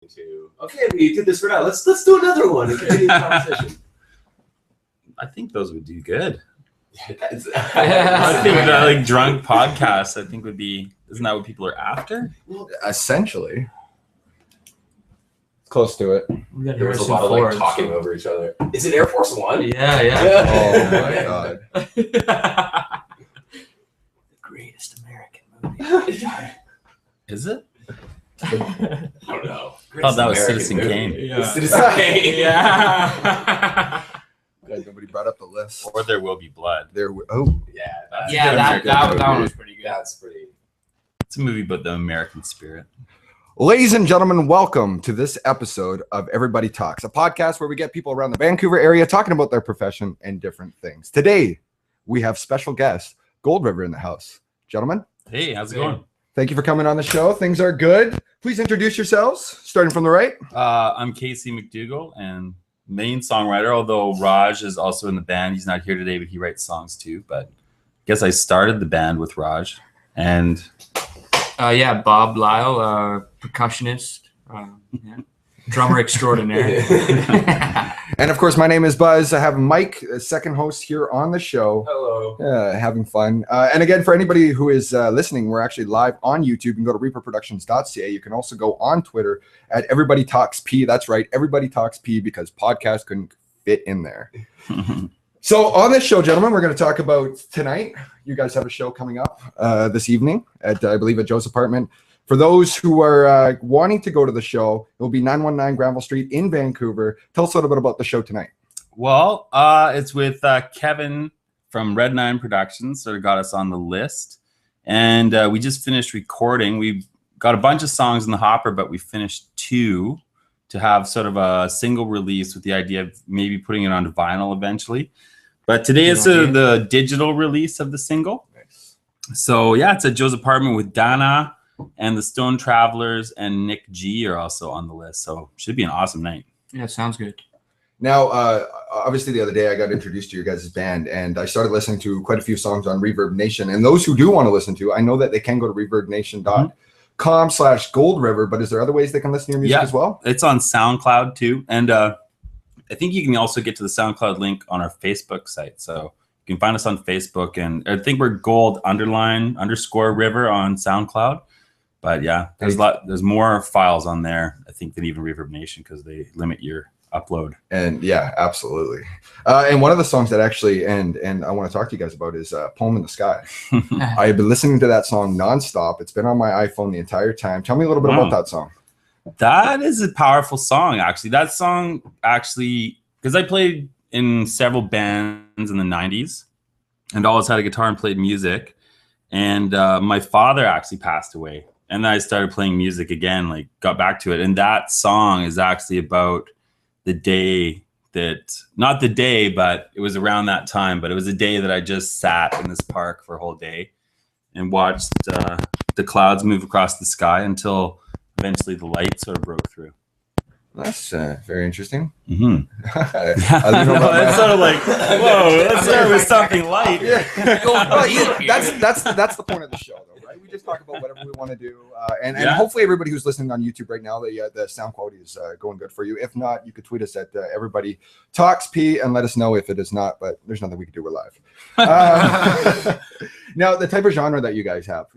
Okay, we did this for now. Let's do another one and continue the conversation. I think those would do good. I think that like drunk podcasts, I think would be. Isn't that what people are after? Well, essentially, close to it. There was a lot of like talking over each other. Is it Air Force One? Yeah. Oh my god. The greatest American movie. Is it? I don't know. I thought that was Citizen Kane. Yeah. Citizen Kane. Yeah. Glad nobody brought up the list. Or There Will Be Blood. Yeah. That one was pretty good. That's pretty. It's a movie about the American spirit. Ladies and gentlemen, welcome to this episode of Everybody Talks, a podcast where we get people around the Vancouver area talking about their profession and different things. Today, we have special guest, Gold River, in the house. Gentlemen, Hey, how's it going? thank you for coming on the show. Things are good. Please introduce yourselves, starting from the right. I'm Casey McDougall and main songwriter, although Raj is also in the band. He's not here today, but he writes songs too. But I guess I started the band with Raj. And Bob Lyle, percussionist, drummer extraordinaire. And of course, my name is Buzz. I have Mike, second host here on the show. Hello. Having fun. And again, for anybody who is listening, we're actually live on YouTube. You can go to reaperproductions.ca. You can also go on Twitter at Everybody Talks P. That's right, Everybody Talks P, because podcast couldn't fit in there. So on this show, gentlemen, we're going to talk about tonight. You guys have a show coming up this evening at, I believe, at Joe's apartment. For those who are wanting to go to the show, it will be 919 Granville Street in Vancouver. Tell us a little bit about the show tonight. Well, it's with Kevin from Red 9 Productions, sort of got us on the list. And we just finished recording. We've got a bunch of songs in the hopper, but we finished 2 to have sort of a single release with the idea of maybe putting it onto vinyl eventually. But today is the digital release of the single. Nice. So yeah, it's at Joe's apartment with Dana and the Stone Travelers and Nick G are also on the list. So should be an awesome night. Yeah, sounds good. Now, obviously, the other day I got introduced to your guys' band, and I started listening to quite a few songs on Reverb Nation. And those who do want to listen to, I know that they can go to reverbnation.com/Gold River. But is there other ways they can listen to your music as well? It's on SoundCloud too. And I think you can also get to the SoundCloud link on our Facebook site. So you can find us on Facebook. And I think we're gold_river on SoundCloud. But yeah, there's more files on there, I think, than even Reverb Nation because they limit your upload. And yeah, absolutely. And one of the songs that actually and I want to talk to you guys about is Poem in the Sky. I've been listening to that song nonstop. It's been on my iPhone the entire time. Tell me a little bit about that song. That is a powerful song, actually. That song, actually, because I played in several bands in the 90s and always had a guitar and played music. And my father actually passed away. And then I started playing music again, like got back to it. And that song is actually about the day that, not the day, but it was around that time. But it was a day that I just sat in this park for a whole day and watched the clouds move across the sky until eventually the light sort of broke through. That's very interesting. Mm-hmm. It's sort of like, whoa, let's start with something light. That's the point of the show, though, right? We just talk about whatever we want to do, and hopefully everybody who's listening on YouTube right now, the sound quality is going good for you. If not, you could tweet us at Everybody Talks P and let us know if it is not. But there's nothing we can do. We're live. Now, the type of genre that you guys have.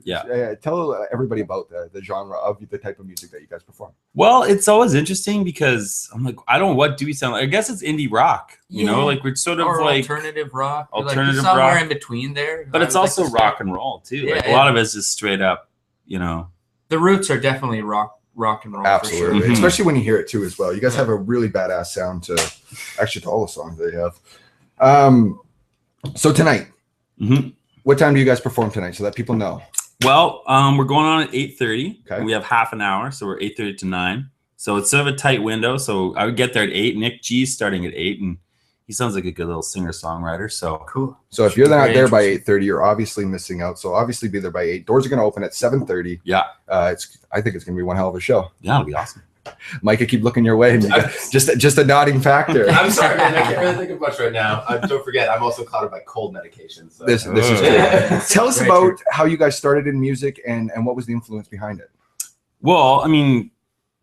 Tell everybody about the genre of the type of music that you guys perform. Well, it's always interesting because I'm like, what do we sound like? I guess it's indie rock, you know, like we're sort of like alternative rock, alternative like somewhere rock in between there. But it's also rock and roll too. Yeah, like a lot of it's just straight up, you know. The roots are definitely rock and roll. Absolutely, for sure. Mm-hmm. Especially when you hear it too as well. You guys have a really badass sound to all the songs that you have. So tonight, what time do you guys perform tonight so that people know? Well, we're going on at 8:30. Okay. We have half an hour, so we're 8:30 to 9. So it's sort of a tight window. So I would get there at 8. Nick G's starting at 8, and he sounds like a good little singer-songwriter. So cool. So if you're not there by 8:30, you're obviously missing out. So obviously be there by 8. Doors are going to open at 7:30. Yeah. I think it's going to be one hell of a show. Yeah, it'll be awesome. Mike, I keep looking your way. Just a nodding factor. I'm sorry, man. I can't really think of much right now. Don't forget, I'm also clouded by cold medication. So. This is true. Tell us about how you guys started in music and what was the influence behind it. Well, I mean,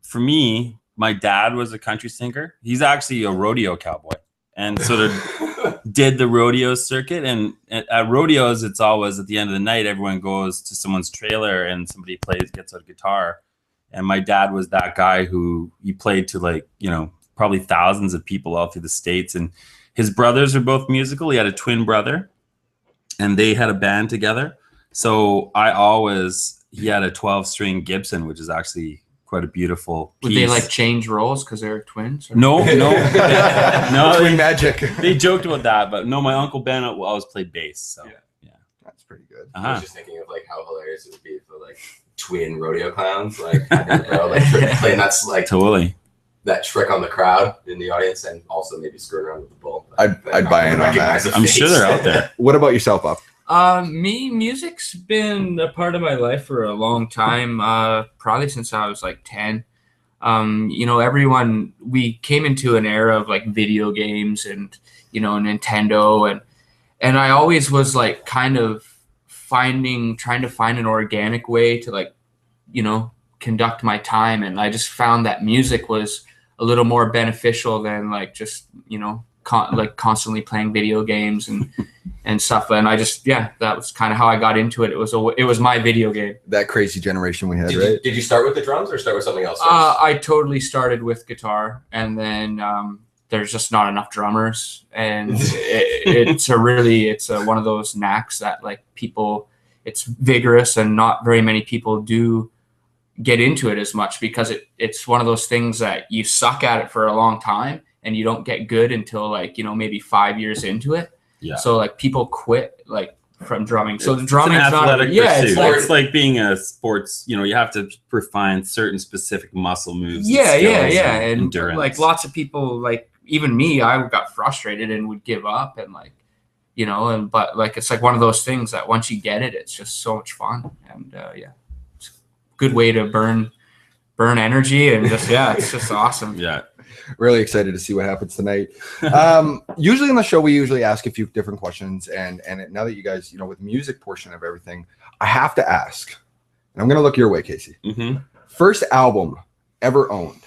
for me, my dad was a country singer. He's actually a rodeo cowboy, and sort of did the rodeo circuit. And at rodeos, it's always at the end of the night, everyone goes to someone's trailer and somebody gets a guitar. And my dad was that guy who he played to, like, you know, probably thousands of people all through the States. And his brothers are both musical. He had a twin brother, and they had a band together. So he had a 12-string Gibson, which is actually quite a beautiful piece. Would they like change roles because they're twins? Or? No. Twin magic. They joked about that, but no, my Uncle Ben always played bass. So yeah. That's pretty good. I was just thinking of like how hilarious it would be for like twin rodeo clowns, like playing Totally. that trick on the crowd in the audience, and also maybe screwing around with the bull. I'd buy in on that. I'm sure they're out there. What about yourself, Bob? Music's been a part of my life for a long time, probably since I was like 10. You know, we came into an era of like video games and, you know, Nintendo, and I always was like kind of trying to find an organic way to, like, you know, conduct my time. And I just found that music was a little more beneficial than like just, you know, constantly playing video games and stuff. And I just, that was kind of how I got into it. It was my video game. That crazy generation we had, right? Did you start with the drums or start with something else? I totally started with guitar, and then there's just not enough drummers, and it's one of those knacks that like people, it's vigorous, and not very many people do get into it as much, because it's one of those things that you suck at it for a long time and you don't get good until, like, you know, maybe 5 years into it. Yeah. So like people quit like from drumming. So the drumming is not pursuit. it's like being a sports, you know, you have to refine certain specific muscle moves. Yeah. And And endurance. like lots of people, like even me, I got frustrated and would give up, and like, you know, but like it's like one of those things that once you get it, it's just so much fun. And it's a good way to burn energy, and just it's just awesome. Yeah. Really excited to see what happens tonight. Usually on the show, we usually ask a few different questions, and now that you guys, you know, with music portion of everything, I have to ask, and I'm gonna look your way, Casey. Mm-hmm. First album ever owned?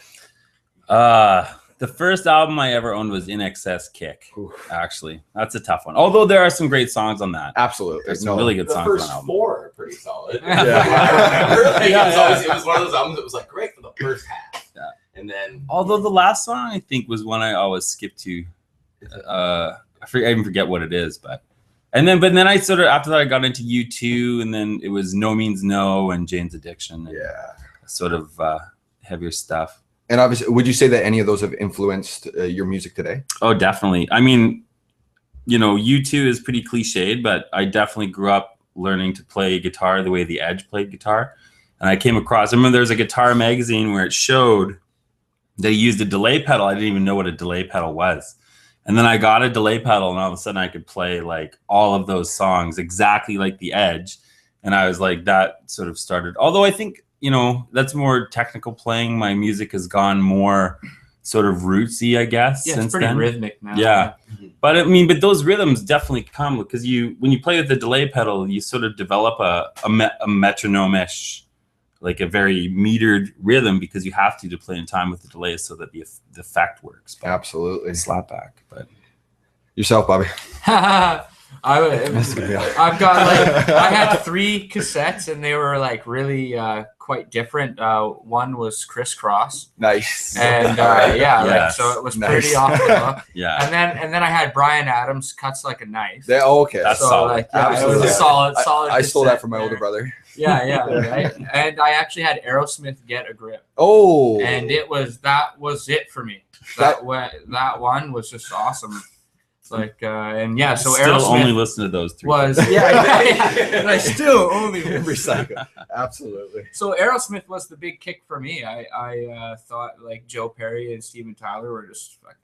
The first album I ever owned was In Excess Kick. Actually, that's a tough one. Although there are some great songs on that. Absolutely, There's some really good the songs first on that album. 4 are pretty solid. Yeah. It was one of those albums that was like great for the first half. Yeah. And then, Although the last song I think was one I always skip to. I even forget what it is, but then I sort of, after that I got into U2, and then it was No Means No and Jane's Addiction. And sort of heavier stuff. And obviously, would you say that any of those have influenced your music today? Oh, definitely. I mean, you know, U2 is pretty cliched, but I definitely grew up learning to play guitar the way The Edge played guitar. And I remember there was a guitar magazine where it showed they used a delay pedal. I didn't even know what a delay pedal was. And then I got a delay pedal, and all of a sudden I could play like all of those songs exactly like The Edge. And I was like, that sort of started. Although I think, you know, that's more technical playing. My music has gone more sort of rootsy, I guess. Yeah, since it's pretty then. rhythmic now. Yeah. But I mean, but those rhythms definitely come because when you play with the delay pedal, you sort of develop a metronome-ish, like a very metered rhythm, because you have to play in time with the delay so that the effect works. But Absolutely. slapback. But Yourself, Bobby. I've got like, I had 3 cassettes, and they were like really quite different. One was Crisscross, Nice. and Yes. so it was Nice. pretty off the hook. yeah. And then I had Bryan Adams, Cuts Like a Knife. Okay. That's so solid. like, yeah, it was Absolutely. a solid. I stole that cassette from my there. older brother. Yeah, right. And I actually had Aerosmith, Get a Grip, Oh. and that was it for me. That- That one was just awesome. Like so Still Aerosmith only listen to those 3. was and I still only Recycle. Absolutely. So Aerosmith was the big kick for me. I thought like Joe Perry and Steven Tyler were just fucking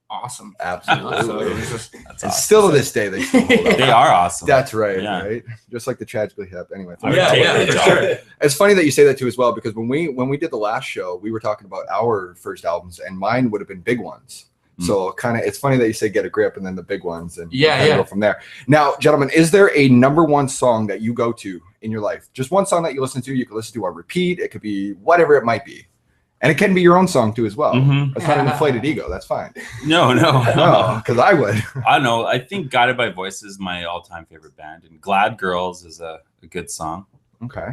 awesome. Absolutely. So it was just That's And awesome. still to this day, they still hold up. They are awesome. That's right, Yeah. right? Just like the tragically hip. Anyway, I would Yeah, take yeah, that for job. sure. it's funny that you say that too as well, because when we did the last show, we were talking about our first albums, and mine would have been big ones. So kind of, it's funny that you say Get a Grip and then the big ones, and go from there. Now, gentlemen, is there a number one song that you go to in your life? Just one song that you listen to. You can listen to on repeat. It could be whatever it might be. And it can be your own song too as well. Mhm. That's not an inflated ego. That's fine. No, No, because I would. I don't know. I think Guided by Voices is my all-time favorite band, and Glad Girls is a good song Okay.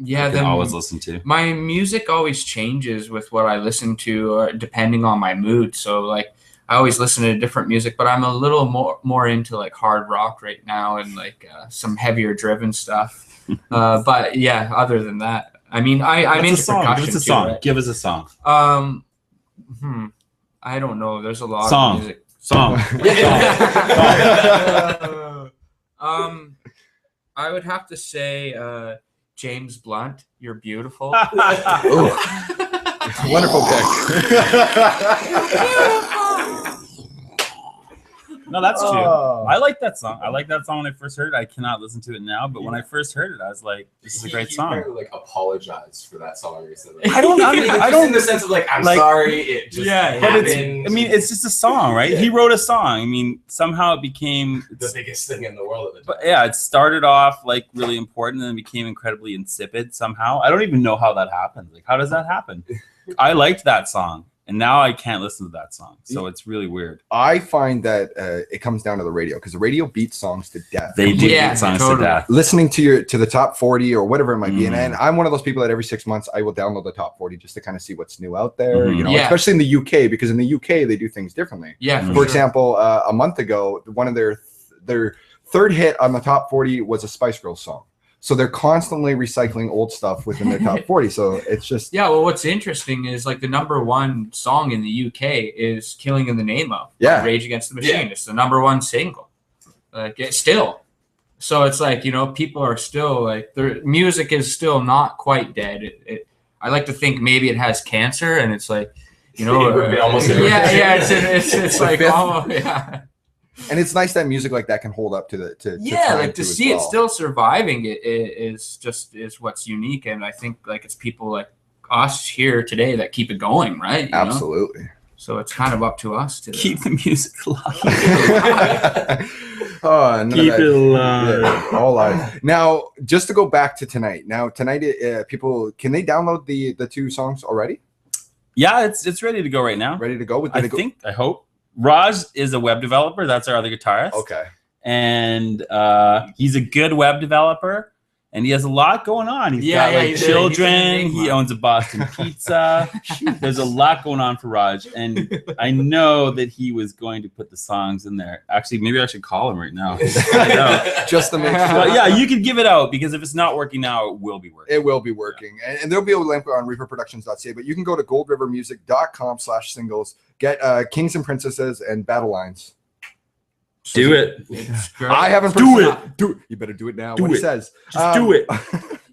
Yeah, I can always listen to. my music always changes with what I listen to, depending on my mood. So like I always listen to different music, but I'm a little more into like hard rock right now and like some heavier driven stuff. But yeah, other than that, I mean, I'm What's into a song? percussion Give us a too, song. right? Give us a song. I don't know. There's a lot Song. of music. Song. I would have to say James Blunt, You're Beautiful. Ooh, wonderful pick. No, that's true. Oh. I like that song. I like that song when I first heard it. I cannot listen to it now, but when I first heard it, I was like, "This is a great He song." apparently, like apologized for that song recently. I don't. I Just don't. in the sense of like, I'm like- sorry. It just Yeah, But happened. it's. I mean, it's just a song, right? He wrote a song. I mean, somehow it became. the biggest thing in the world at the time. But yeah, it started off like really important and then became incredibly insipid somehow. I don't even know how that happened. Like, how does that happen? I liked that song, and now I can't listen to that song. So it's really weird. I find that it comes down to the radio because the radio beats songs to death. They do Yeah, beat songs totally. to death. Listening to the top 40 or whatever it might be, Mm. and I'm one of those people that every 6 months I will download the top 40 just to kind of see what's new out there. Mhm. You know, Yeah. especially in the UK because in the UK they do things differently. Yeah, For For sure. example, a month ago, one of their third hit on the top 40 was a Spice Girls song. So they're constantly recycling old stuff within their top 40. So it's just Yeah, well, what's interesting is like the number one song in the UK is "Killing in the Name of" by Yeah. Rage Against the Machine. Yeah. It's the number one single. Like it's still. So it's like, you know, people are still like their music is still not quite dead. I like to think maybe it has cancer and it's like, you know, Almost yeah, it's like fifth. almost, yeah. and it's nice that music like that can hold up to Yeah, time like to too as see it well. still surviving is what's unique, and I think like it's people like us here today that keep it going, right? You know? Absolutely. So it's kind of up to us to Keep the music alive. Oh, none of Keep that- it alive. Yeah, all live. Now, just to go back to tonight. Now, tonight, people can they download the 2 songs already? Yeah, it's ready to go right now. Ready to go? With I hope. Raj is a web developer. That's our other guitarist. Okay. And he's a good web developer, and he has a lot going on. He's got like he's a children. enigma. He owns a Boston Pizza. There's a lot going on for Raj, and I know that he was going to put the songs in there. Actually, maybe I should call him right now. I know. Just to make sure. But yeah, you could give it out because if it's not working now, it will be working. It will be working. And there'll be a link on reaperproductions.ca, but you can go to goldrivermusic.com/singles, get Kings and Princesses and Battle Lines. Do it. It's great. I haven't Do purchased- Do it. You better do it now. Do what it. it says. Just do it.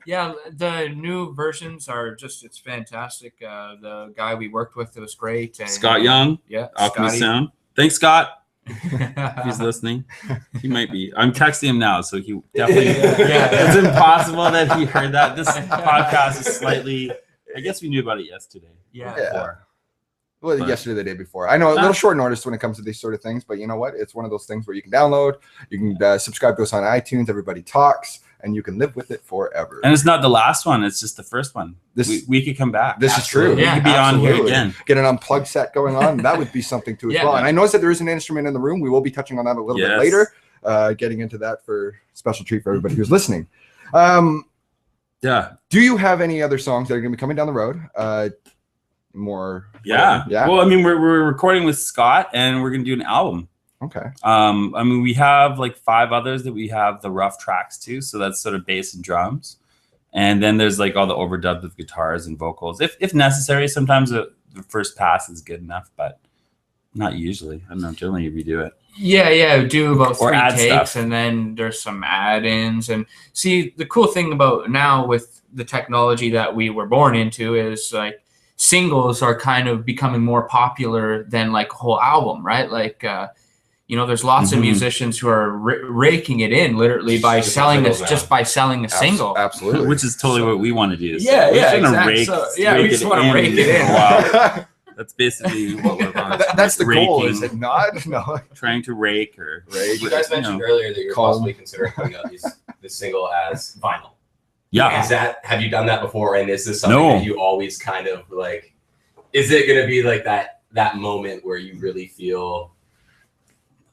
Yeah, the new versions are it's fantastic. The guy we worked with, it was great. And, Scott Young, yeah, Alchemist Scotty. Sound. Thanks, Scott. If he's listening. He might be. I'm texting him now, so he definitely. Yeah. It's impossible that he heard that. This podcast is slightly. I guess we knew about it yesterday. Yeah. Yeah. Before. Well, But- yesterday, the day before. I know a little short notice when it comes to these sort of things, but you know what? It's one of those things where you can download, you can subscribe to us on iTunes. Everybody talks, and you can live with it forever. And it's not the last one. It's just the first one. This We could come back. this is true. We Yeah, could be on here absolutely. again. Get an unplugged set going on. That would be something too as Yeah. well. And I noticed that there is an instrument in the room. We will be touching on that a little bit Yes. later. Getting into that for special treat for everybody who's listening. Yeah. Do you have any other songs that are going to be coming down the road? More? Yeah. Yeah. Well, I mean, we're recording with Scott, and we're gonna do an album. Okay. I mean, we have like 5 others that we have the rough tracks to, so that's sort of bass and drums, and then there's like all the overdubbed with guitars and vocals, if necessary. Sometimes the first pass is good enough, but not usually. I don't know. Generally, we do it. Yeah, do about Or 3 add takes, stuff. and then there's some add-ins. And see, the cool thing about now with the technology that we were born into is like singles are kind of becoming more popular than like a whole album, right? Like, you know, there's lots of Mhm. musicians who are raking it in literally by Just selling singles this, now. just by selling a single. Absolutely. Which is totally what we want to do. Yeah, we're yeah, just gonna exactly. So, yeah, we just it wanna in rake it in. for a while. That's basically what we're on. That's the goal, Raking, is it not? No. trying to rake or Rake. You guys mentioned know. earlier that you're Calm. possibly considering putting out this single as vinyl. Yeah. Have you done that before? And is this something No. that you always kind of like, is it going to be like that moment where you really feel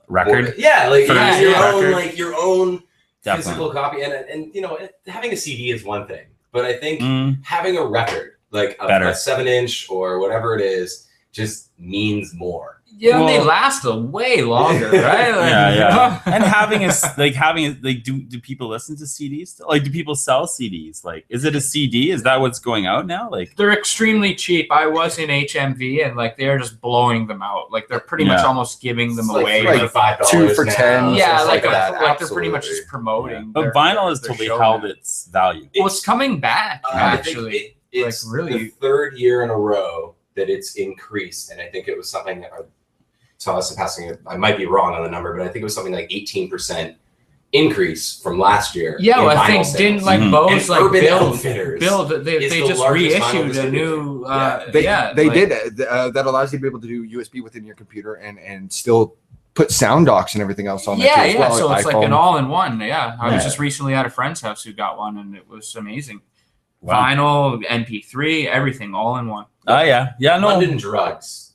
Record. Yeah. Like For your record. own, like your own Definitely. physical copy. And, you know, having a CD is one thing, but I think Mm, having a record, like Better. a 7-inch or whatever it is, just means more. Yeah, they Well- last way longer, right? Like, yeah. And having do people listen to CDs still? Like, do people sell CDs? Like, is it a CD? Is that what's going out now? Like, They're extremely cheap. I was in HMV and like they're just blowing them out. Like they're pretty much Yeah. almost giving them It's like away. like for $5 2 for now, $10. yeah, stuff like that. they're pretty much Absolutely. just promoting. but their- vinyl has their totally show held now. its value. Well, it's coming back I think actually. it's like, really- the third year in a row that it's increased, and I think it was something that Thomas passing it. I might be wrong on the number, but I think it was something like 18% increase from last year. Yeah, in well, I vinyl think sales. didn't like Mhm. Bose And like Urban build Outfitters they is they the just largest vinyl reissued a distributor. new Yeah. They like- did that allows you to be able to do USB within your computer and still put sound docs and everything else on there Yeah, too as yeah. well, So it's like iPhone. an all-in-one. Yeah, I was Yeah. just recently at a friend's house who got one, and it was amazing. Wow. Vinyl, MP3, everything, all in one. Oh yeah. No. London Drugs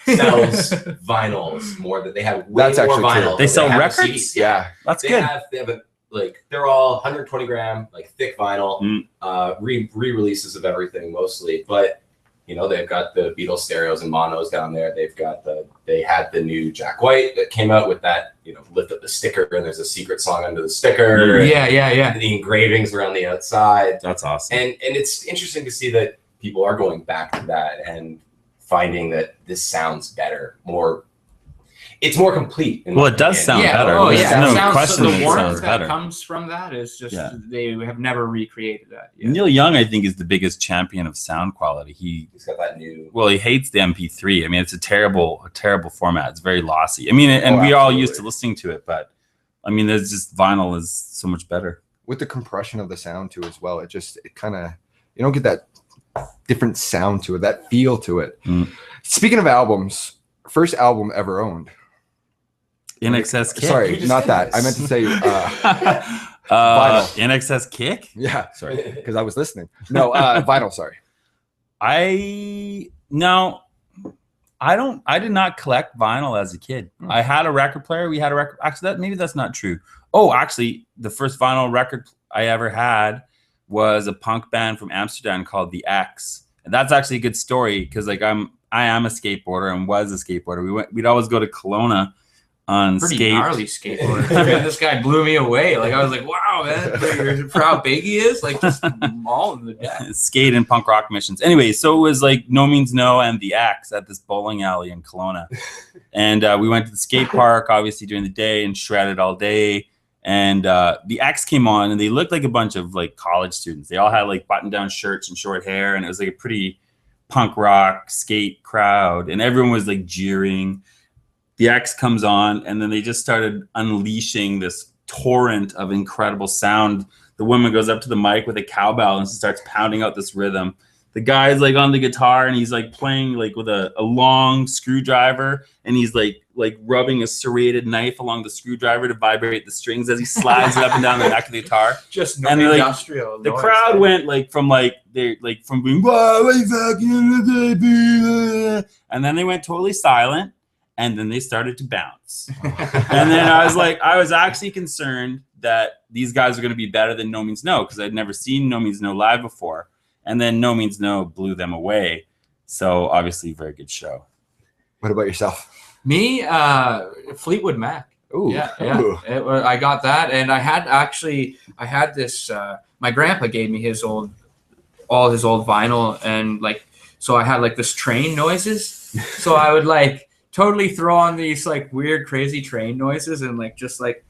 sells vinyls more than they have. Way That's more actually true. vinyl They than sell have records? CDs. Yeah. That's They good. have a like they're all 120 gram like thick vinyl, Mm. re-releases of everything mostly, but you know they've got the Beatles stereos and monos down there. They had the new Jack White that came out with that, you know, lift up the sticker and there's a secret song under the sticker. and Yeah. the engravings around the outside, That's awesome. and it's interesting to see that people are going back to that and finding that this sounds better, it's more complete. in Well, my it does opinion. sound Yeah, better. oh There's yeah. no It sounds, question the that it warmth sounds that better. comes from that is just Yeah. they have never recreated that. Yeah. Neil Young, I think, is the biggest champion of sound quality. He He's got that new. Well, he hates the MP3. I mean, it's a terrible format. It's very lossy. I mean, and Oh, we all absolutely. used to listening to it, but I mean, there's just vinyl is so much better. With the compression of the sound too as well, it kind of, you don't get that different sound to it, that feel to it. Mm. Speaking of albums, first album ever owned. In Excess Kick. Sorry, You just not did that. this. I meant to say In Excess Kick. yeah, Sorry. because I was listening. No, vinyl, sorry. I did not collect vinyl as a kid. Hmm. I had a record player. We had a record. Actually, maybe that's not true. Oh, actually, the first vinyl record I ever had was a punk band from Amsterdam called The X. And that's actually a good story because like I am a skateboarder and was a skateboarder. We'd always go to Kelowna on Pretty skate. gnarly skateboarder. This guy blew me away. Like I was like, wow, man, for how big he is, like just mauling the deck. Skate and punk rock missions. Anyway, so it was like No Means No and The X at this bowling alley in Kelowna. And we went to the skate park, obviously, during the day and shredded all day. And The X came on and they looked like a bunch of like college students. They all had like button down shirts and short hair. And it was like a pretty punk rock skate crowd. And everyone was like jeering. The X comes on and then they just started unleashing this torrent of incredible sound. The woman goes up to the mic with a cowbell and starts pounding out this rhythm. The guy's like on the guitar and he's like playing like with a long screwdriver and he's like rubbing a serrated knife along the screwdriver to vibrate the strings as he slides it up and down the neck of the guitar. Just And they're like- industrial. The noise. crowd went like from being "Whoa, what fucking," and then they went totally silent and then they started to bounce. And then I was actually concerned that these guys are going to be better than No Means No because I'd never seen No Means No live before. And then No Means No blew them away. So obviously, very good show. What about yourself? Me, Fleetwood Mac. Ooh. Yeah. Ooh. I got that, and I had this. My grandpa gave me all his old vinyl, and like, so I had like this train noises. So I would like totally throw on these like weird, crazy train noises, and like just like,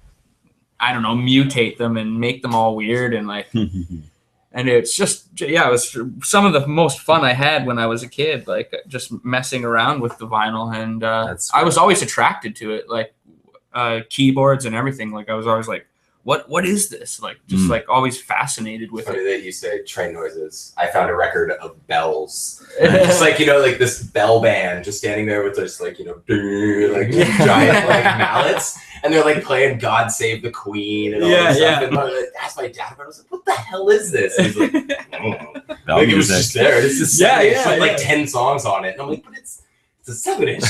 I don't know, mutate them and make them all weird, and like, and it's just it was some of the most fun I had when I was a kid, like just messing around with the vinyl, and That's I was always attracted to it, like keyboards and everything. Like I was always like, what is this? Like just like always fascinated with Funny it. that you say train noises. I found a record of bells. Just like, you know, like this bell band just standing there with just like, you know, like giant like mallets. and they're like playing "God Save the Queen" and all this stuff. And I asked my dad about it. I was like, "What the hell is this?" And he's like, "I don't know." Bell Like, it was music. just there. It's just Yeah, it's with yeah. like 10 songs on it, and I'm like, "But it's a 7-inch."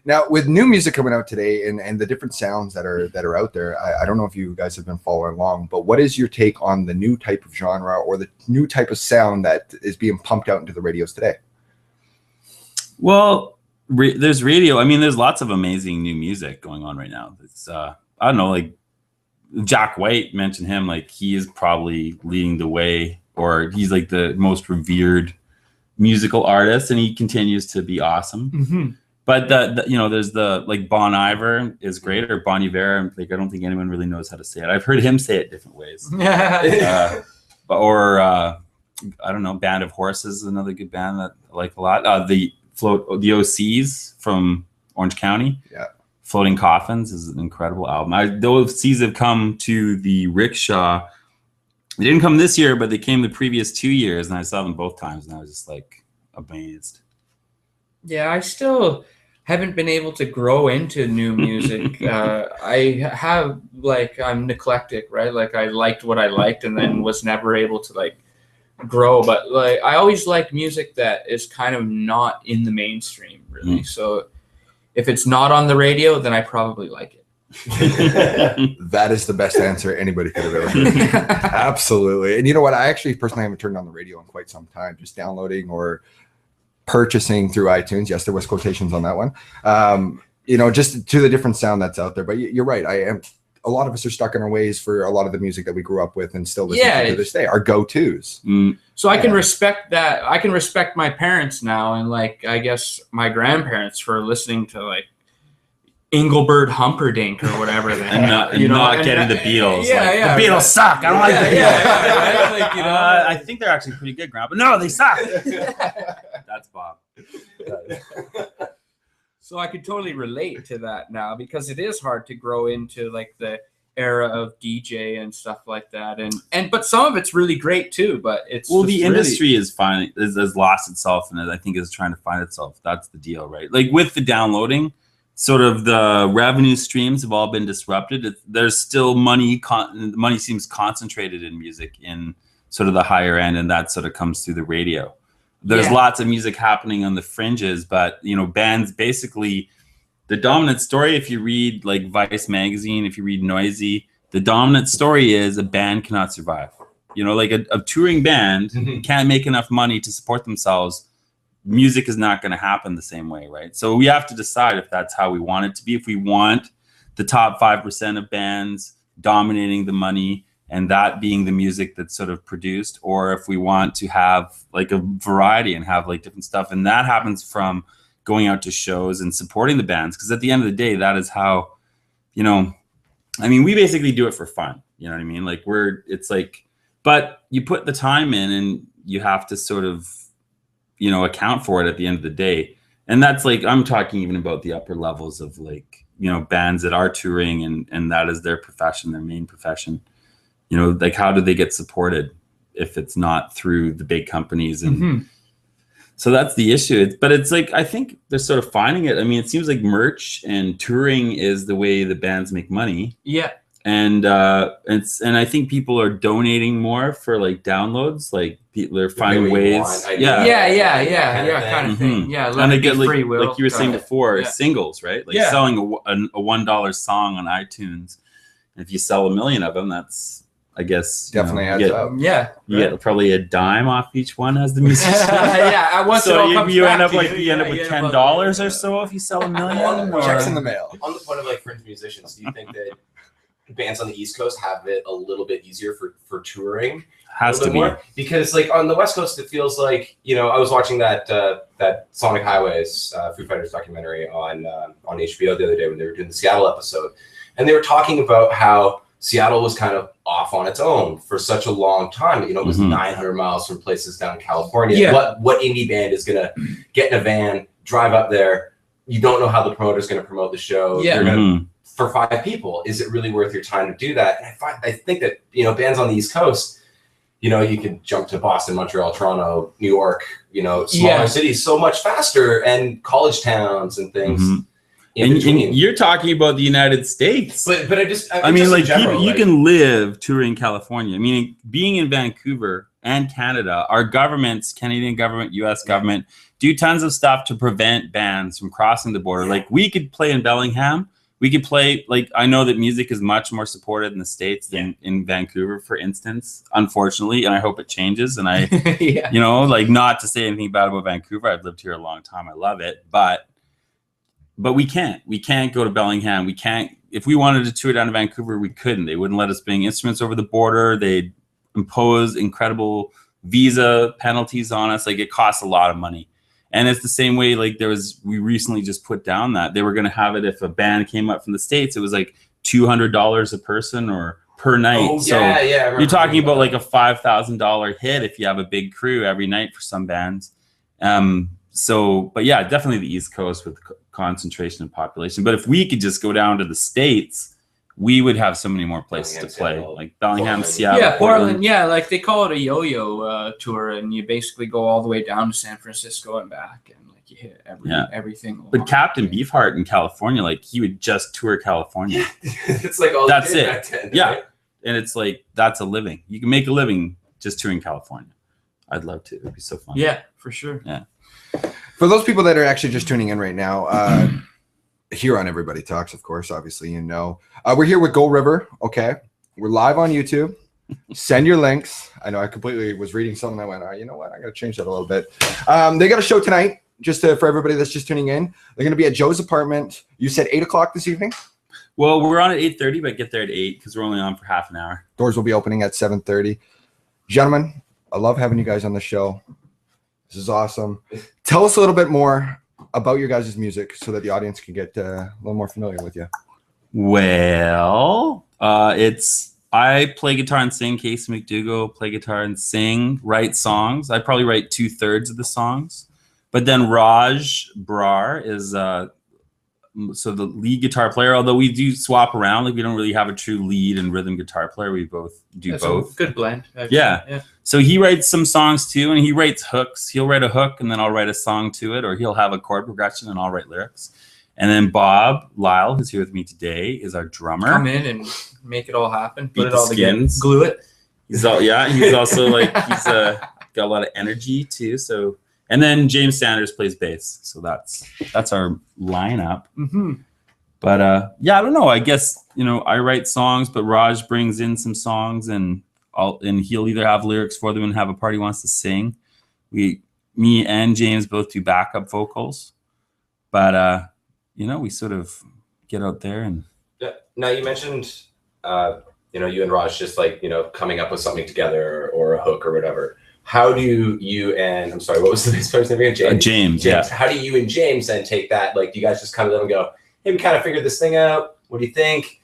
Now, with new music coming out today and the different sounds that are out there, I don't know if you guys have been following along, but what is your take on the new type of genre or the new type of sound that is being pumped out into the radios today? Well, there's radio. I mean, there's lots of amazing new music going on right now. It's I don't know, like Jack White, mentioned him, like he is probably leading the way, or he's like the most revered musical artist, and he continues to be awesome. Mm-hmm. But there's the like Bon Iver is great, or Bon Iver. Like I don't think anyone really knows how to say it. I've heard him say it different ways. I don't know. Band of Horses is another good band that I like a lot. The OCs from Orange County. Yeah. Floating Coffins is an incredible album. The OCs have come to the Rickshaw. They didn't come this year, but they came the previous 2 years, and I saw them both times, and I was just like amazed. Yeah, I still haven't been able to grow into new music. I have, like, I'm eclectic, right? Like, I liked what I liked and then was never able to, like, grow. But, like, I always like music that is kind of not in the mainstream, really. So if it's not on the radio, then I probably like it. That is the best answer anybody could have ever heard. Absolutely. And you know what? I actually personally haven't turned on the radio in quite some time, just downloading or purchasing through iTunes. Yes, there was quotations on that one. Just to the different sound that's out there. But you're right. A lot of us are stuck in our ways for a lot of the music that we grew up with and still listen to this day. Our go-tos. So I can respect that. I can respect my parents now, and like I guess my grandparents for listening to like Engelbert Humperdinck or whatever. And not getting the Beatles. Yeah, the Beatles suck. I don't like the Beatles. Right? Like, I think they're actually pretty good, Grandpa. No, they suck. That's Bob. So I could totally relate to that now, because it is hard to grow into like the era of DJ and stuff like that, but some of it's really great too. But it's the industry has lost itself, and I think is trying to find itself. That's the deal, right? Like with the downloading, sort of the revenue streams have all been disrupted. There's still money. Money seems concentrated in music in sort of the higher end, and that sort of comes through the radio. There's lots of music happening on the fringes, but bands basically, the dominant story, if you read like Vice magazine, if you read Noisy, the dominant story is a band cannot survive. Like a touring band can't make enough money to support themselves. Music is not going to happen the same way, right? So we have to decide if that's how we want it to be. If we want the top 5% of bands dominating the money and that being the music that's sort of produced, or if we want to have like a variety and have like different stuff. And that happens from going out to shows and supporting the bands. Because at the end of the day, that is how, we basically do it for fun. You know what I mean? Like but you put the time in and you have to sort of, account for it at the end of the day. And that's like, I'm talking even about the upper levels of like, bands that are touring and that is their profession, their main profession. Like how do they get supported if it's not through the big companies? And so that's the issue. But it's like, I think they're sort of finding it. I mean, it seems like merch and touring is the way the bands make money. Yeah. And I think people are donating more for like downloads. Like people are finding ways. Kind of thing. Yeah. And they get free will. like you were saying before, singles, right? Like selling a $1 song on iTunes. If you sell 1 million of them, that's, I guess, definitely adds up. Yeah, you get probably a dime off each one as the musician. So you end up with $10 or so if you sell 1 million. Checks in the mail. On the point of like fringe musicians, do you think that bands on the East Coast have it a little bit easier for touring? Has to be more? Because like on the West Coast, it feels like I was watching that Sonic Highways Foo Fighters documentary on HBO the other day when they were doing the Seattle episode, and they were talking about how Seattle was kind of off on its own for such a long time. It was 900 miles from places down in California. Yeah. What indie band is going to get in a van, drive up there? You don't know how the promoter is going to promote the show. Yeah. They're gonna, for 5 people, is it really worth your time to do that? And I think that, bands on the East Coast, you can jump to Boston, Montreal, Toronto, New York, smaller cities so much faster, and college towns and things. in And between. you're talking about the United States. But I mean, just in like general, you like- can live touring California. I mean, being in Vancouver and Canada, our governments, Canadian government, U.S. government, do tons of stuff to prevent bands from crossing the border. Like we could play in Bellingham. We could play, like, I know that music is much more supported in the States than in Vancouver, for instance, unfortunately, and I hope it changes. And I, Yeah. you know, like, not to say anything bad about Vancouver. I've lived here a long time. I love it. But we can't go to Bellingham. We can't, if we wanted to tour down to Vancouver, we couldn't. They wouldn't let us bring instruments over the border. They'd impose incredible visa penalties on us. Like, it costs a lot of money. And it's the same way, like, we recently just put down that they were going to have it if a band came up from the States, it was like $200 a person or per night. Oh, So yeah, yeah. I remember you're talking reading about like a $5,000 hit if you have a big crew every night for some bands. But yeah, definitely the East Coast with concentration of population. But if we could just go down to the States, we would have so many more places Bellingham, to play, Seattle, like Bellingham, Portland. Seattle, Yeah, Portland. Yeah, like they call it a yo-yo tour, and you basically go all the way down to San Francisco and back, and like you hit everything. But Captain Beefheart in California, like, he would just tour California. It's like all That's they did it. back then, Yeah. right? And it's like, that's a living. You can make a living just touring California. I'd love to. It'd be so fun. Yeah, for sure. For those people that are actually just tuning in right now, here on Everybody Talks, of course, obviously, you know, we're here with Go River. Okay, we're live on YouTube. Send your links. I know I completely was reading something. I went, you know what? I got to change that a little bit. They got a show tonight. Just for everybody that's just tuning in, they're going to be at Joe's apartment. You said 8 o'clock this evening. Well, we're on at 8:30, but get there at 8 because we're only on for half an hour. Doors will be opening at 7:30. Gentlemen, I love having you guys on the show. This is awesome. Tell us a little bit more about your guys' music so that the audience can get a little more familiar with you. Well, I play guitar and sing. Casey McDougall, play guitar and sing, write songs. I probably write 2/3 of the songs. But then Raj Brar is so the lead guitar player, although we do swap around. Like, we don't really have a true lead and rhythm guitar player. We both do That's both. a good blend. Actually. Yeah. So he writes some songs too, and he writes hooks. He'll write a hook and then I'll write a song to it, or he'll have a chord progression and I'll write lyrics. And then Bob Lyle, who's here with me today, is our drummer. Come in and make it all happen. Beat Put it the all together. skins. Glue it. He's also like, he's got a lot of energy too. So, and then James Sanders plays bass. So that's our lineup. Mm-hmm. But yeah, I don't know. I guess, you know, I write songs, but Raj brings in some songs, and he'll either have lyrics for them and have a part he wants to sing. Me and James both do backup vocals, but you know, we sort of get out there and. Yeah. Now, you mentioned, you know, you and Raj just, like, you know, coming up with something together or a hook or whatever. How do you and, I'm sorry, what was the bass player's name again? James, yeah. How do you and James then take that? Like, do you guys just kind of let them go, hey, we kind of figured this thing out. What do you think?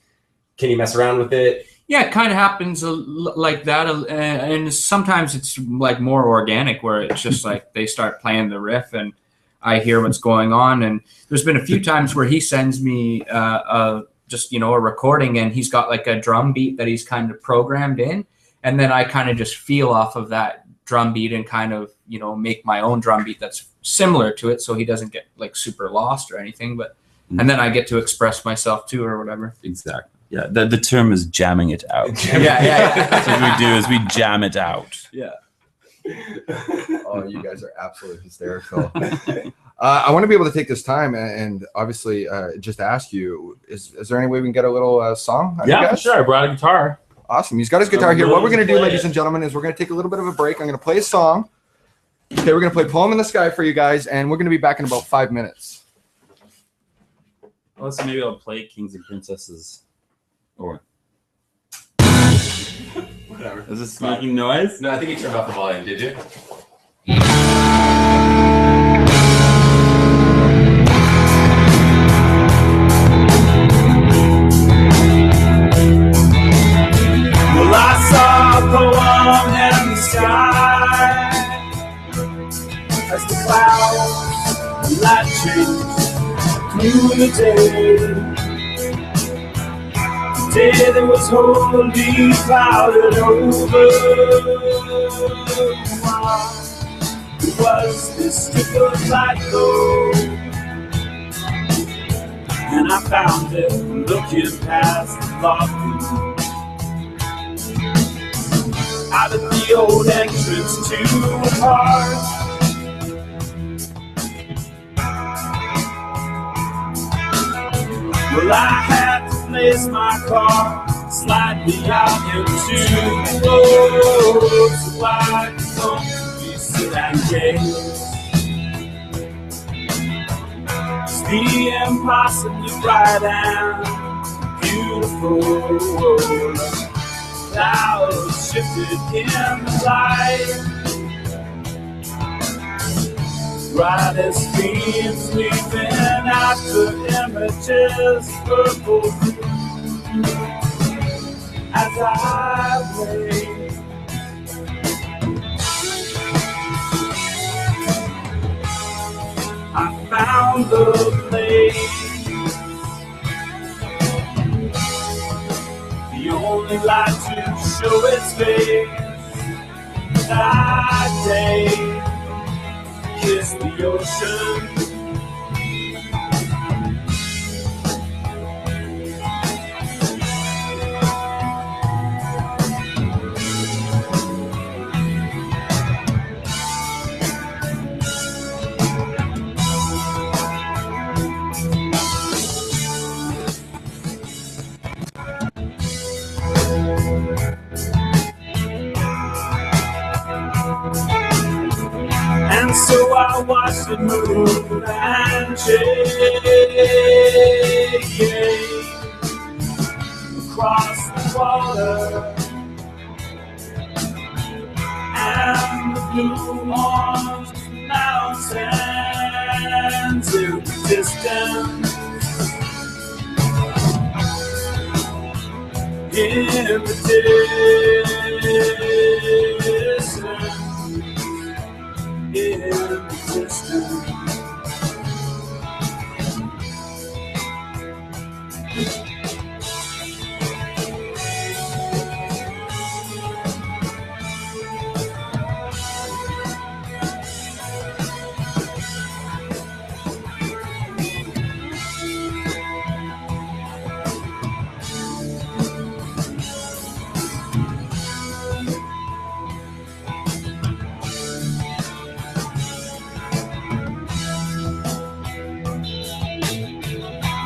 Can you mess around with it? Yeah, it kind of happens like that, and sometimes it's like more organic, where it's just like they start playing the riff, and I hear what's going on. And there's been a few times where he sends me just, you know, a recording, and he's got like a drum beat that he's kind of programmed in, and then I kind of just feel off of that drum beat and kind of, you know, make my own drum beat that's similar to it, so he doesn't get like super lost or anything. But and then I get to express myself too, or whatever. Exactly. Yeah, the term is jamming it out. Yeah. That's what we do, is we jam it out. Yeah. Oh, you guys are absolutely hysterical. I want to be able to take this time and obviously just ask you, is there any way we can get a little song? out of you Yeah, for guys? sure. I brought a guitar. Awesome. He's got his guitar here. What we're going to do, ladies and gentlemen, is we're going to take a little bit of a break. I'm going to play a song. Okay, we're going to play Poem in the Sky for you guys, and we're going to be back in about 5 minutes. Well, so maybe I'll play Kings and Princesses. Or Whatever. is this making noise? No, I think you turned off the volume. Did you? Well, I saw a poem in the sky as the clouds and light changed through the day. The day that was wholly clouded over. It was this strip of light, though, there looking past the lofty, out of the old entrance to a park. Well, I had to place my car slightly out into the road, so I could comfortably sit and gaze. The impossibly bright and beautiful clouds shifted in the light, bright as streams leaping after images purple as I lay. I found the place, the only light to show its face. That day, kissed the ocean. And so I watched it move and change across the water, and the blue orange mountains in the distance, in the distance, in the distance.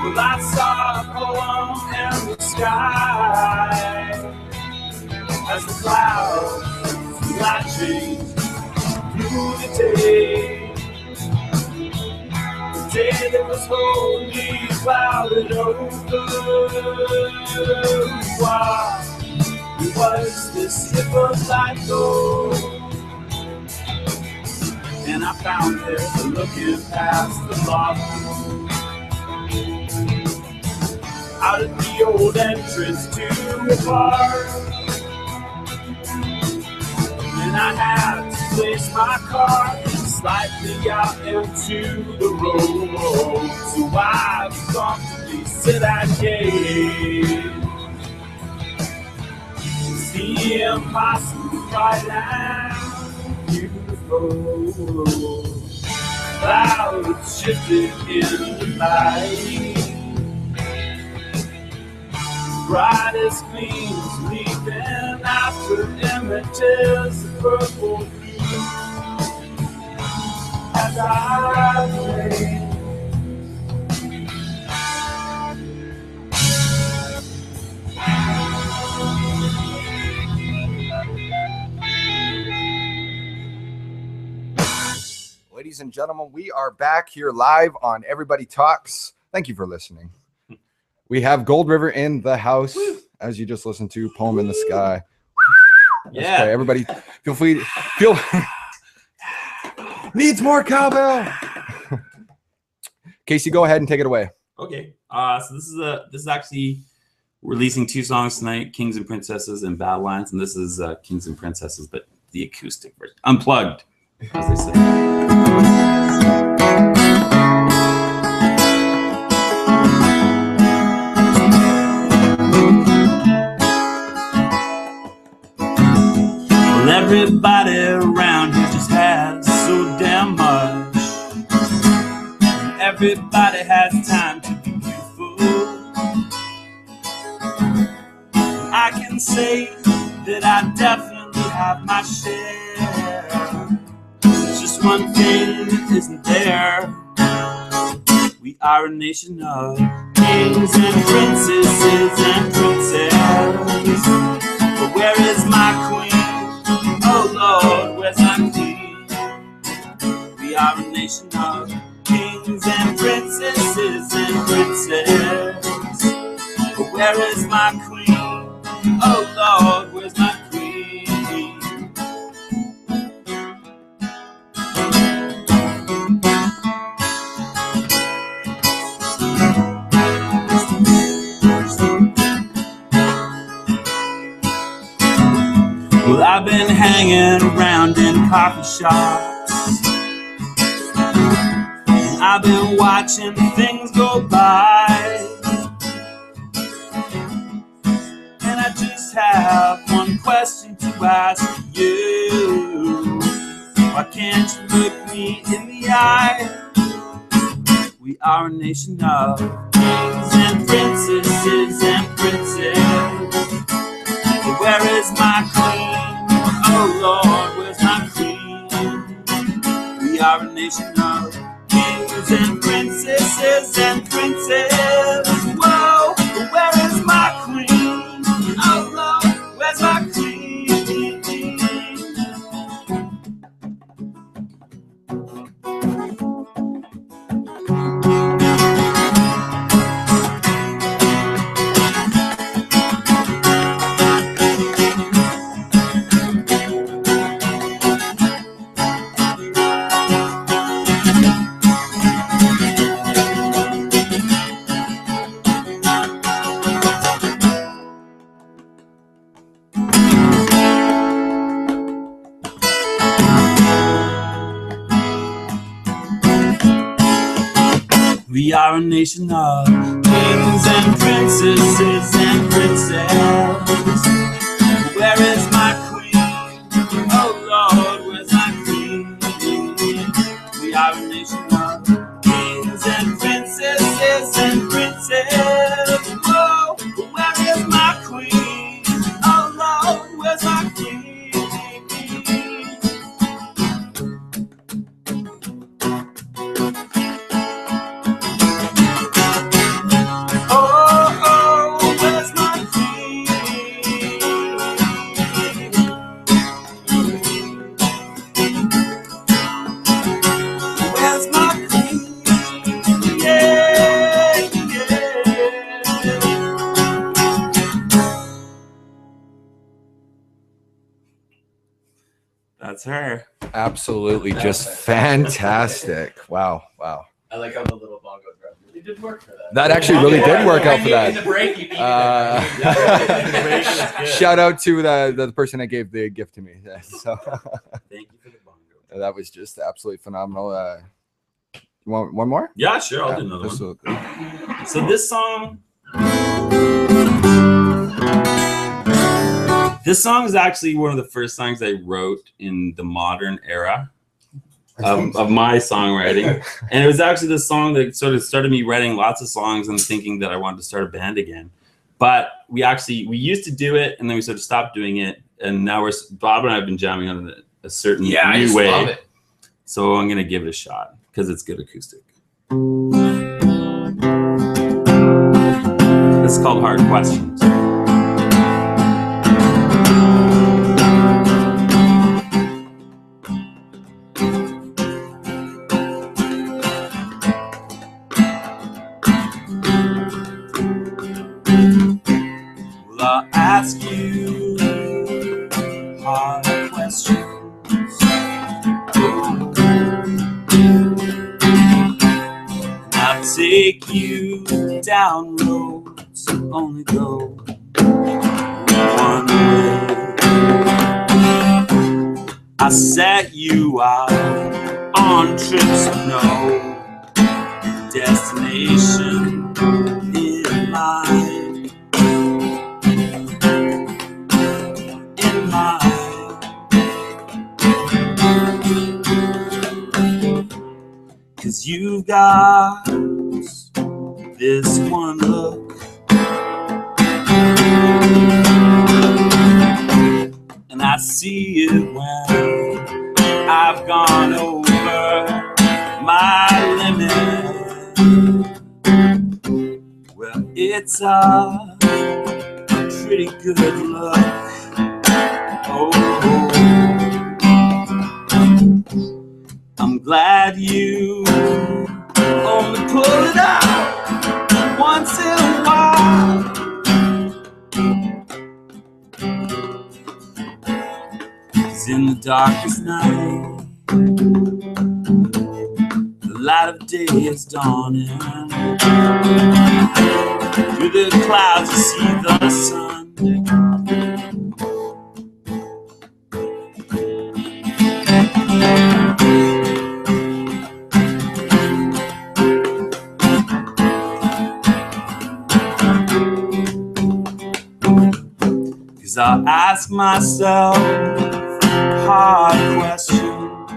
Well, I saw a poem in the sky as the clouds light changed through the day. The day that was wholly clouded over. Why was this slip of light though? And I found her looking past the lofty, out of the old entrance to the park. And I had to place my car slightly out into the road, so I could comfortably sit and gaze. The impossible bright and beautiful clouds shifted in the night, bright as gleams leaping after images of purple hue as I lay. Ladies and gentlemen, we are back here live on Everybody Talks. Thank you for listening. We have Gold River in the house, as you just listened to, Poem in the Sky. Yeah. Okay, everybody, feel free. Feel needs more cowbell. Casey, go ahead and take it away. Okay. So this is actually releasing 2 songs tonight: Kings and Princesses and Badlands, and this is Kings and Princesses, but the acoustic version, unplugged, as they say. Well, everybody around here just has so damn much. Everybody has time to be beautiful. can say that I definitely have my share. There's just one thing that isn't there. We are a nation of kings and princesses and princes. But where is my queen? Oh Lord, where's my queen? We are a nation of kings and princesses and princes. But where is my queen? Oh Lord, where's my queen? Well, I've been hanging around in coffee shops, and I've been watching things go by, and I just have one question to ask you. Why can't you look me in the eye? We are a nation of kings and princesses and princes. But where is my queen? Oh Lord, where's my queen? We are a nation of kings and princesses and princes. Whoa, but where is my queen? Oh Lord, where's my queen? We are a nation of kings and princesses and princes. Where is my queen? Oh Lord, where's my queen? We are a nation of kings and princesses and princes. Whoa, where is my queen? Oh Lord, where's my queen? That's her. Absolutely, just fantastic. Wow, wow. I like how the little bongo drum really did work for that. That actually really did work out for In that. the break, you needed it. Shout out to the person that gave the gift to me. So Thank you for the bongo. that was just absolutely phenomenal. You want one more? Yeah, sure. I'll Yeah, do another this one. will- So this song is actually one of the first songs I wrote in the modern era of my songwriting. And it was actually the song that sort of started me writing lots of songs and thinking that I wanted to start a band again. But we used to do it, and then we sort of stopped doing it. And now Bob and I have been jamming on a certain I new just way. love it. So I'm going to give it a shot because it's good acoustic. It's called Hard Questions. Well, I'll ask you hard questions. I'll take you down roads only go one way. I set you out on trips with no destination in mind. In mind. 'Cause you've got this one look I see it when I've gone over my limit. Well, it's a pretty good look. Oh, I'm glad you only pull it out once in a while. 'Cause in the darkest night, the light of day is dawning. Through the clouds you see the sun. 'Cause I'll ask myself hard questions,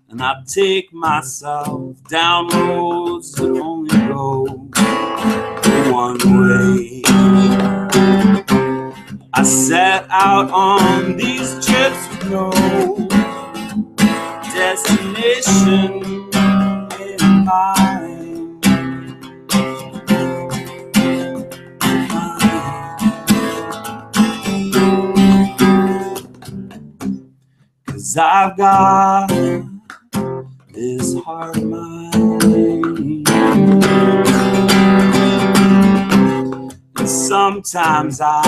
and I take myself down roads that only go one way. I set out on these trips with no destination in mind. 'Cause I've got this heart of mine, and sometimes I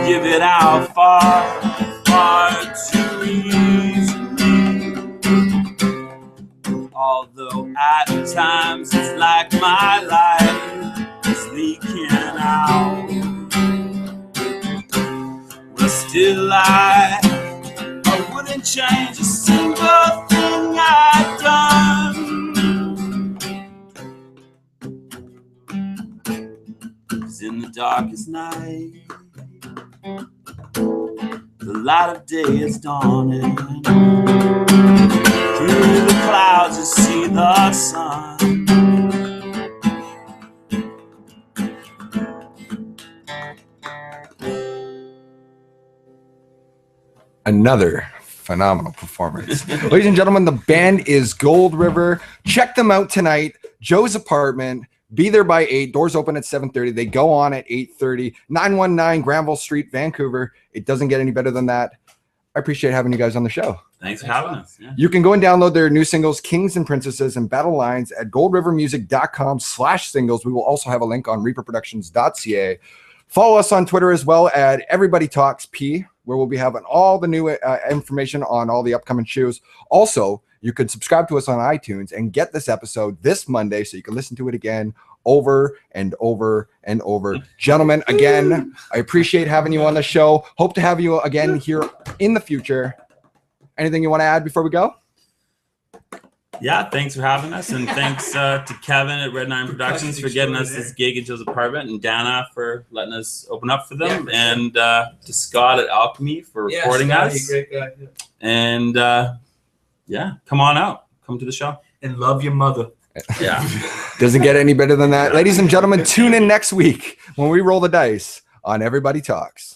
give it out far, far too easily. Although at times it's like my life is leaking out, but still I wouldn't change a single thing I've done. 'Cause in the darkest night, the light of day is dawning. Through the clouds you see the sun. Another phenomenal performance. Ladies and gentlemen, the band is Gold River. Check them out tonight. Joe's apartment. Be there by 8. Doors open at 7:30. They go on at 8:30. 919 Granville Street, Vancouver. It doesn't get any better than that. I appreciate having you guys on the show. Thanks for having us. Yeah. You can go and download their new singles, Kings and Princesses and Battle Lines, at goldrivermusic.com/singles. We will also have a link on reaperproductions.ca. Follow us on Twitter as well at Everybody Talks P, where we'll be having all the new information on all the upcoming shows. Also, you can subscribe to us on iTunes and get this episode this Monday so you can listen to it again over and over and over. Gentlemen, again, I appreciate having you on the show. Hope to have you again here in the future. Anything you want to add before we go? Yeah, thanks for having us, and thanks to Kevin at Red 9 Productions for getting us this gig at Joe's apartment, and Dana for letting us open up for them, and to Scott at Alchemy for recording us. Great guy. Yeah. And yeah, come on out, come to the show, And love your mother. Yeah. Doesn't get any better than that. Ladies and gentlemen, tune in next week when we roll the dice on Everybody Talks.